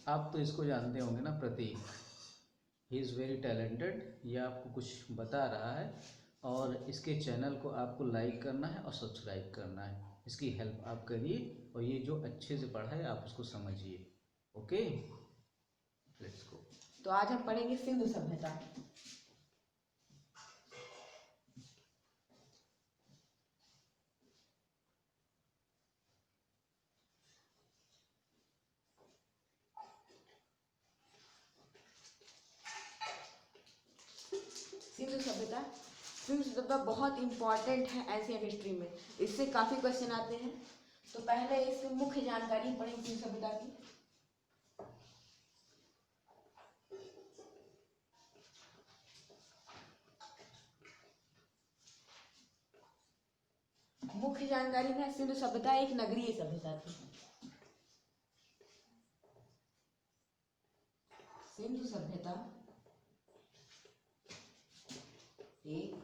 आप तो इसको जानते होंगे ना, Pratik. He is very talented. ये आपको कुछ बता रहा है और इसके चैनल को आपको लाइक करना है और सब्सक्राइब करना है। इसकी हेल्प आप करिए और ये जो अच्छे से पढ़ा है आप उसको समझिए। Okay, let's go. तो आज हम पढ़ेंगे सिंधु सभ्यता। सिंधु सभ्यता सिंधु सभ्यता बहुत इंपॉर्टेंट है एंशिएंट हिस्ट्री में। इससे काफी क्वेश्चन आते हैं। तो पहले इसकी मुख्य जानकारी पढ़ेंगे सिंधु सभ्यता की। मुख्य जानकारी में सिंधु सभ्यता एक नगरीय सभ्यता थी। सिंधु सभ्यता एक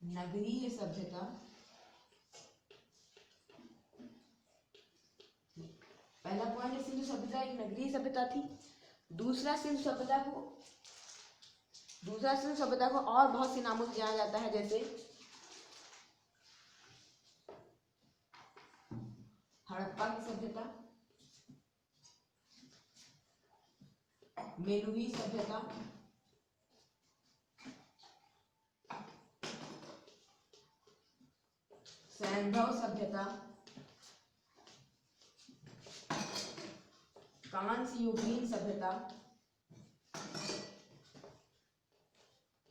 नगरीय सभ्यता पहला पॉइंट है, सिंधु सभ्यता एक नगरीय सभ्यता थी। दूसरा सिंधु सभ्यता को और बहुत से नामों से जाना जाता है, जैसे हड़प्पा की सभ्यता, मेरुवी सभ्यता, सैंधव सभ्यता, कांस्ययुगीन सभ्यता,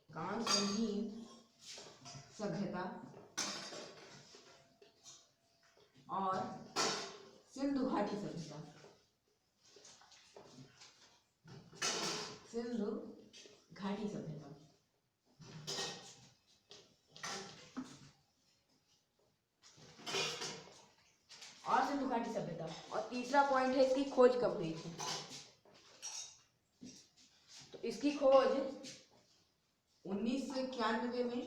कांस्ययुगीन सभ्यता और सिंधु घाटी सभ्यता। सिंधु घाटी सभ्यता और सिंधु घाटी सभ्यता। और तीसरा पॉइंट है, इसकी खोज कब हुई थी। तो इसकी खोज 1991 में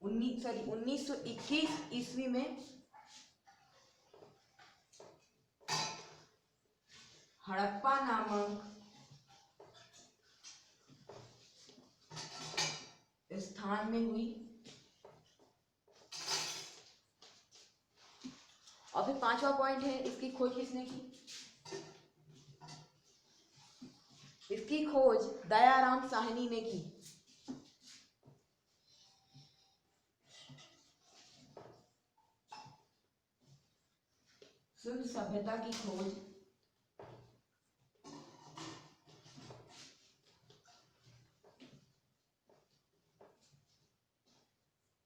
1921 ईस्वी में हड़प्पा नामक स्थान में हुई। और फिर पांचवा पॉइंट है, इसकी खोज किसने की। इसकी खोज दयाराम साहनी ने की। सिंधु सभ्यता की खोज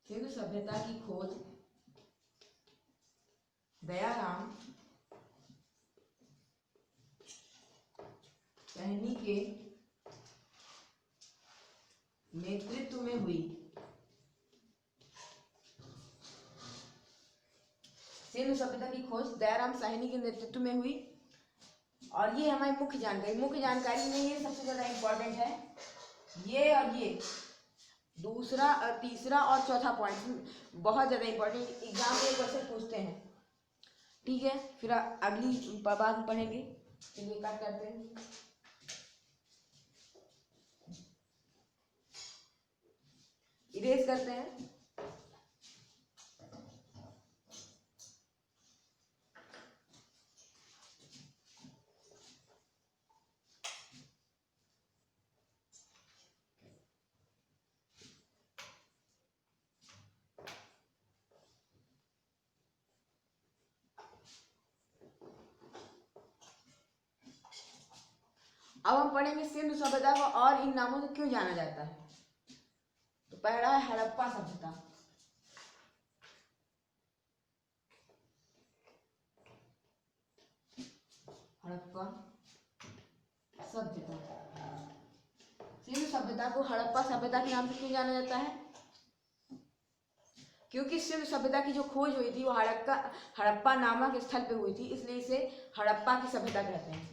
सिंधु सभ्यता की खोज दयाराम साहनी के नेतृत्व में हुई। सिंधु सभ्यता की खोज दयाराम साहनी के नेतृत्व में हुई। और ये हमारी मुख्य जानकारी में ये सबसे ज्यादा इंपॉर्टेंट है। ये और ये दूसरा और तीसरा और चौथा पॉइंट बहुत ज्यादा इंपॉर्टेंट, एग्जाम में क्वेश्चन पूछते हैं। ठीक है, फिर अगली बात में पढ़ेंगे। चलिए कट करते हैं। इरेज करते हैं। अब हम पढ़ेंगे सिंधु सभ्यता को और इन नामों से क्यों जाना जाता है। तो पहला है हड़प्पा सभ्यता। हड़प्पा सभ्यता सिंधु सभ्यता को हड़प्पा सभ्यता के नाम से क्यों जाना जाता है, क्योंकि सिंधु सभ्यता की जो खोज हुई थी वो हड़प्पा नामक स्थल पे हुई थी, इसलिए इसे हड़प्पा की सभ्यता कहते हैं।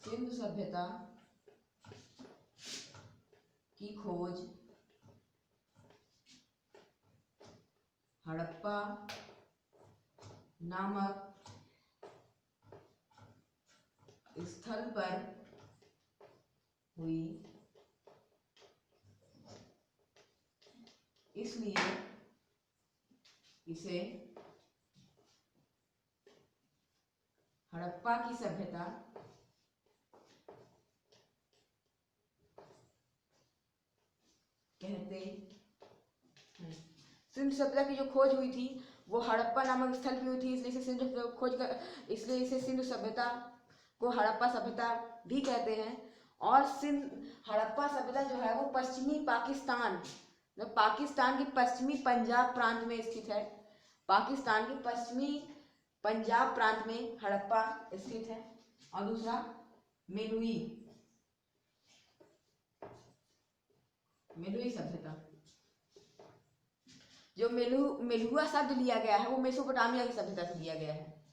सिंधु सभ्यता की खोज हड़प्पा नामक स्थल पर हुई, इसलिए इसे हड़प्पा की सभ्यता कहते हैं। सिंधु सभ्यता की जो खोज हुई थी वो हड़प्पा नामक स्थल पे हुई थी, इसलिए इसे सिंधु सभ्यता को हड़प्पा सभ्यता भी कहते हैं। और हड़प्पा सभ्यता जो है वो पश्चिमी पाकिस्तान, जो पाकिस्तान के पश्चिमी पंजाब प्रांत में स्थित है। पाकिस्तान के पश्चिमी पंजाब प्रांत में हड़प्पा स्थित है। और दूसरा मेलुई सभ्यता, जो मेलुआ शब्द लिया गया है वो मेसोपोटामिया की सभ्यता से लिया गया है।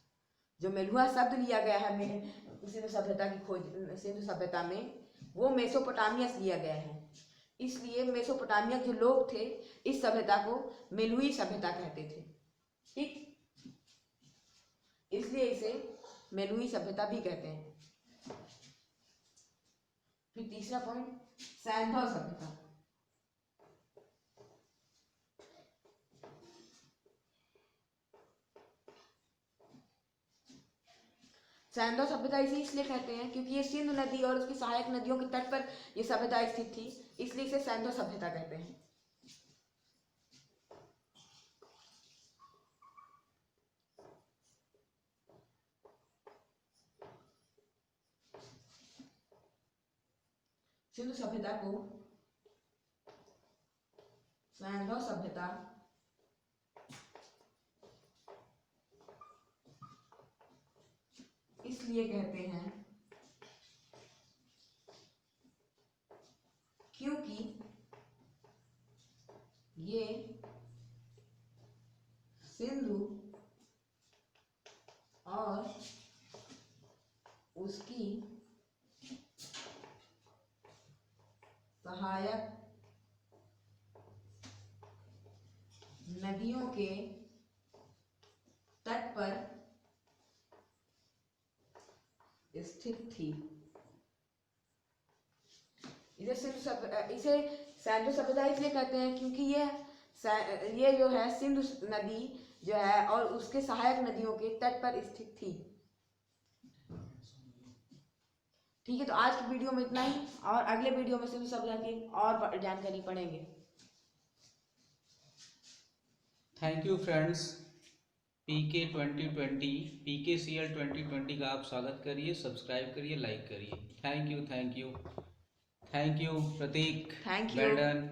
जो मेलुआ शब्द लिया गया है सिंधु सभ्यता की खोज सिंधु सभ्यता में, वो मेसोपोटामिया से लिया गया है। इसलिए मेसोपोटामिया के लोग थे इस सभ्यता को मेलुई सभ्यता कहते थे। ठीक, इसलिए इसे मेलुई सभ्यता भी कहते हैं। फिर तीसरा पॉइंट, सैंधव सभ्यता। सैंधव सभ्यता इसे इसलिए कहते हैं क्योंकि ये सिंधु नदी और उसकी सहायक नदियों के तट पर यह सभ्यता स्थित थी, इसलिए इसे सैंधव सभ्यता कहते हैं। सिंधु सभ्यता को सैंधव सभ्यता इसलिए कहते हैं क्योंकि ये सिंधु और उसकी सहायक नदियों के तट पर स्थित थी। इसे सैंधव सभ्यता इसलिए कहते हैं क्योंकि ये जो है सिंधु नदी जो है और उसके सहायक नदियों के तट पर स्थित थी। ठीक है, तो आज की वीडियो में इतना ही, और अगले वीडियो में सिंधु सभ्यता की और जानकारी पढ़ेंगे। Thank you friends. PK 2020 PKCL 2020 का आप स्वागत करिए, सब्सक्राइब करिए, लाइक करिए। Thank you Prateek, thank you. Well done.